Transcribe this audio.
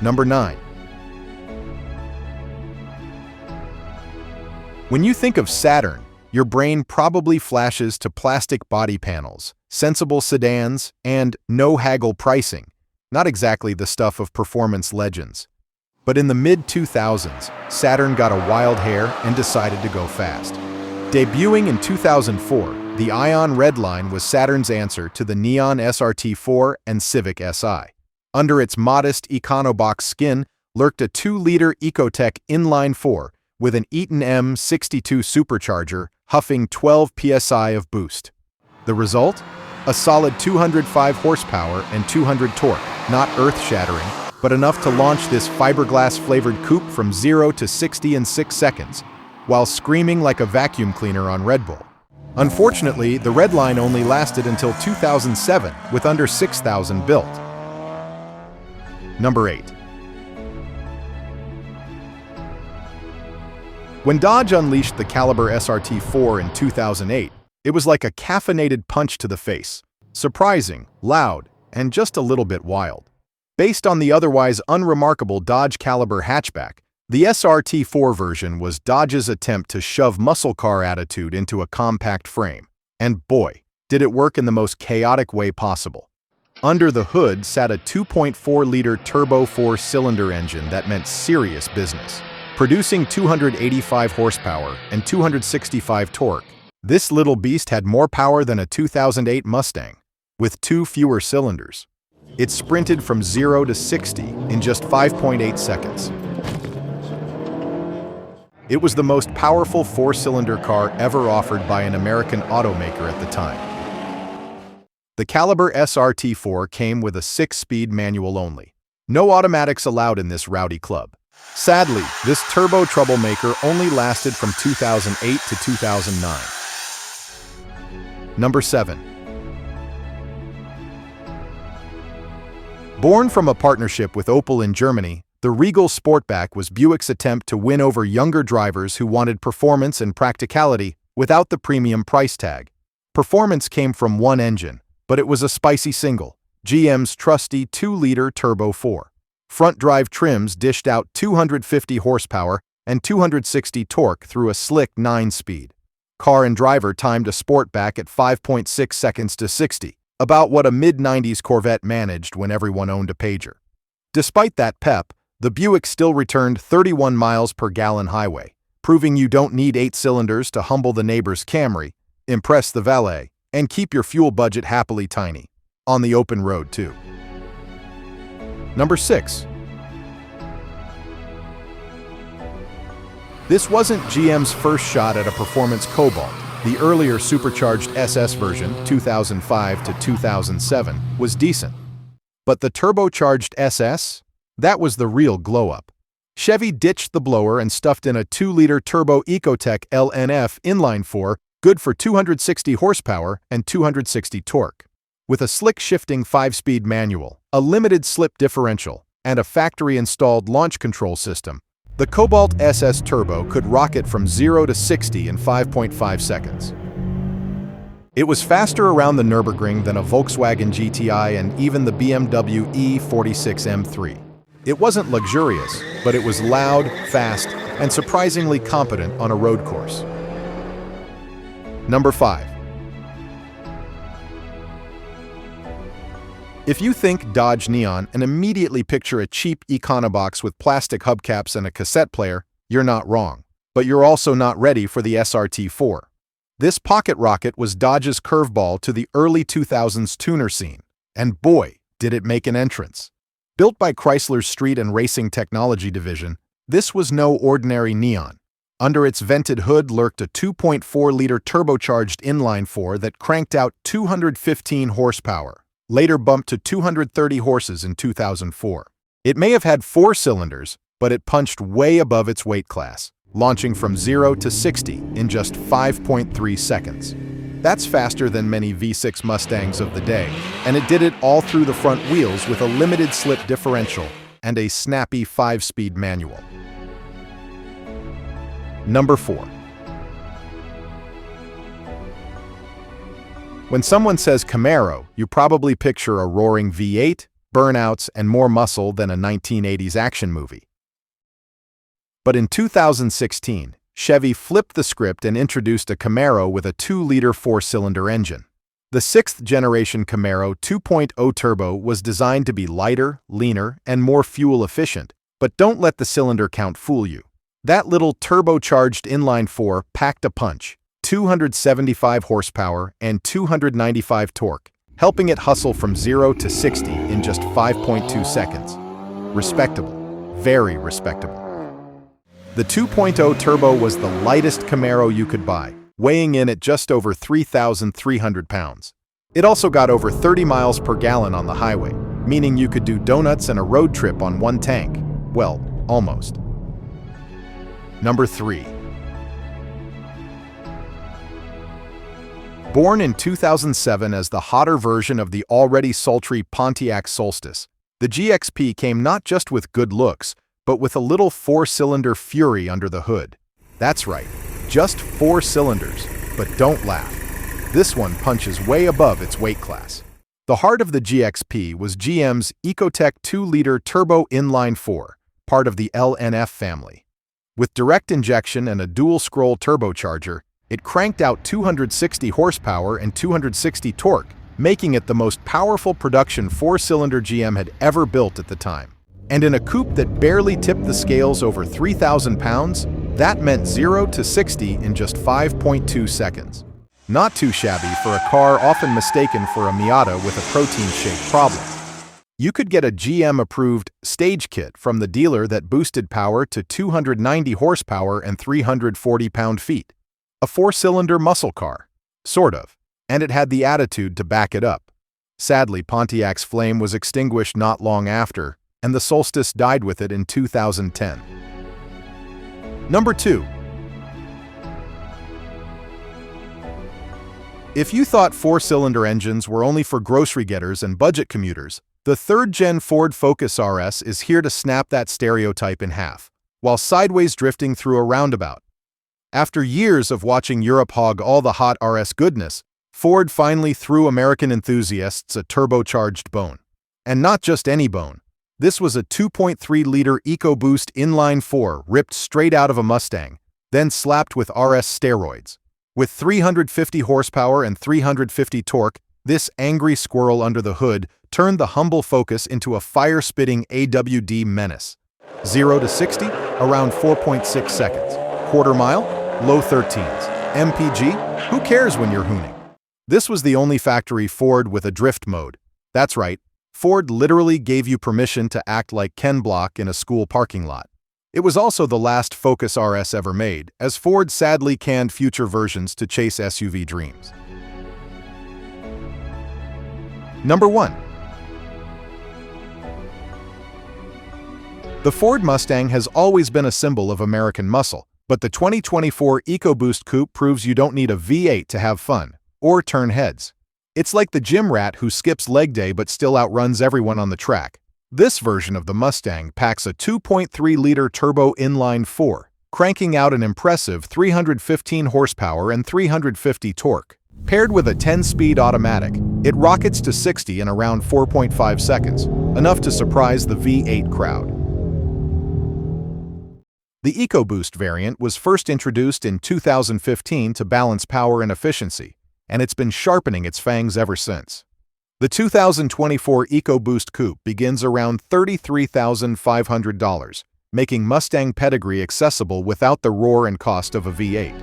Number 9. When you think of Saturn, your brain probably flashes to plastic body panels, sensible sedans, and no-haggle pricing. Not exactly the stuff of performance legends. But in the mid-2000s, Saturn got a wild hair and decided to go fast. Debuting in 2004, the Ion Red Line was Saturn's answer to the neon SRT4 and Civic Si. Under its modest EcoBoost skin lurked a 2-liter Ecotec inline-4 with an Eaton M62 supercharger huffing 12 psi of boost. The result? A solid 205 horsepower and 200 torque, not earth-shattering, but enough to launch this fiberglass-flavored coupe from 0 to 60 in 6 seconds, while screaming like a vacuum cleaner on Red Bull. Unfortunately, the Red Line only lasted until 2007, with under 6,000 built. Number 8. When Dodge unleashed the Caliber SRT4 in 2008, it was like a caffeinated punch to the face. Surprising, loud, and just a little bit wild. Based on the otherwise unremarkable Dodge Caliber hatchback, the SRT4 version was Dodge's attempt to shove muscle car attitude into a compact frame. And boy, did it work in the most chaotic way possible. Under the hood sat a 2.4-liter turbo 4-cylinder engine that meant serious business. Producing 285 horsepower and 265 torque, this little beast had more power than a 2008 Mustang, with 2 fewer cylinders. It sprinted from 0 to 60 in just 5.8 seconds. It was the most powerful 4-cylinder car ever offered by an American automaker at the time. The Caliber SRT4 came with a 6-speed manual only. No automatics allowed in this rowdy club. Sadly, this turbo troublemaker only lasted from 2008 to 2009. Number 7. Born from a partnership with Opel in Germany, the Regal Sportback was Buick's attempt to win over younger drivers who wanted performance and practicality without the premium price tag. Performance came from one engine, but it was a spicy single, GM's trusty 2-liter Turbo 4. Front drive trims dished out 250 horsepower and 260 torque through a slick 9-speed. Car and driver timed a Sportback at 5.6 seconds to 60, about what a mid-90s Corvette managed when everyone owned a Pager. Despite that pep, the Buick still returned 31 miles per gallon highway, proving you don't need 8 cylinders to humble the neighbor's Camry, impress the valet, and keep your fuel budget happily tiny. On the open road, too. Number 6. This wasn't GM's first shot at a performance Cobalt. The earlier supercharged SS version, 2005 to 2007, was decent. But the turbocharged SS? That was the real glow-up. Chevy ditched the blower and stuffed in a 2-liter turbo Ecotec LNF inline-4, good for 260 horsepower and 260 torque. With a slick shifting 5-speed manual, a limited slip differential, and a factory-installed launch control system, the Cobalt SS Turbo could rocket from 0 to 60 in 5.5 seconds. It was faster around the Nürburgring than a Volkswagen GTI and even the BMW E46 M3. It wasn't luxurious, but it was loud, fast, and surprisingly competent on a road course. Number 5. If you think Dodge Neon and immediately picture a cheap EcoBoost with plastic hubcaps and a cassette player, you're not wrong. But you're also not ready for the SRT4. This pocket rocket was Dodge's curveball to the early 2000s tuner scene. And boy, did it make an entrance. Built by Chrysler's Street and Racing Technology division, this was no ordinary Neon. Under its vented hood lurked a 2.4-liter turbocharged inline-4 that cranked out 215 horsepower. Later bumped to 230 horses in 2004. It may have had 4 cylinders, but it punched way above its weight class, launching from 0 to 60 in just 5.3 seconds. That's faster than many V6 Mustangs of the day, and it did it all through the front wheels with a limited slip differential and a snappy 5-speed manual. Number 4. When someone says Camaro, you probably picture a roaring V8, burnouts, and more muscle than a 1980s action movie. But in 2016, Chevy flipped the script and introduced a Camaro with a 2-liter 4-cylinder engine. The 6th-generation Camaro 2.0 Turbo was designed to be lighter, leaner, and more fuel-efficient, but don't let the cylinder count fool you. That little turbocharged inline-4 packed a punch, 275 horsepower and 295 torque, helping it hustle from 0 to 60 in just 5.2 seconds. Respectable. Very respectable. The 2.0 Turbo was the lightest Camaro you could buy, weighing in at just over 3,300 pounds. It also got over 30 miles per gallon on the highway, meaning you could do donuts and a road trip on one tank. Well, almost. Number 3. Born in 2007 as the hotter version of the already sultry Pontiac Solstice, the GXP came not just with good looks, but with a little 4-cylinder fury under the hood. That's right, just 4 cylinders, but don't laugh. This one punches way above its weight class. The heart of the GXP was GM's Ecotec 2-liter turbo inline-4, part of the LNF family. With direct injection and a dual-scroll turbocharger, it cranked out 260 horsepower and 260 torque, making it the most powerful production 4-cylinder GM had ever built at the time. And in a coupe that barely tipped the scales over 3,000 pounds, that meant 0 to 60 in just 5.2 seconds. Not too shabby for a car often mistaken for a Miata with a protein shake problem. You could get a GM-approved stage kit from the dealer that boosted power to 290 horsepower and 340 pound-feet. A 4-cylinder muscle car, sort of, and it had the attitude to back it up. Sadly, Pontiac's flame was extinguished not long after, and the Solstice died with it in 2010. Number 2. If you thought 4-cylinder engines were only for grocery getters and budget commuters, the 3rd-gen Ford Focus RS is here to snap that stereotype in half, while sideways drifting through a roundabout. After years of watching Europe hog all the hot RS goodness, Ford finally threw American enthusiasts a turbocharged bone. And not just any bone. This was a 2.3-liter EcoBoost inline-4 ripped straight out of a Mustang, then slapped with RS steroids. With 350 horsepower and 350 torque, this angry squirrel under the hood turned the humble Focus into a fire-spitting AWD menace. 0 to 60, around 4.6 seconds. Quarter mile, low 13s. MPG, who cares when you're hooning? This was the only factory Ford with a drift mode. That's right, Ford literally gave you permission to act like Ken Block in a school parking lot. It was also the last Focus RS ever made, as Ford sadly canned future versions to chase SUV dreams. Number 1. The Ford Mustang has always been a symbol of American muscle, but the 2024 EcoBoost Coupe proves you don't need a V8 to have fun, or turn heads. It's like the gym rat who skips leg day but still outruns everyone on the track. This version of the Mustang packs a 2.3-liter turbo inline-4, cranking out an impressive 315 horsepower and 350 torque. Paired with a 10-speed automatic, it rockets to 60 in around 4.5 seconds, enough to surprise the V8 crowd. The EcoBoost variant was first introduced in 2015 to balance power and efficiency, and it's been sharpening its fangs ever since. The 2024 EcoBoost Coupe begins around $33,500, making Mustang pedigree accessible without the roar and cost of a V8.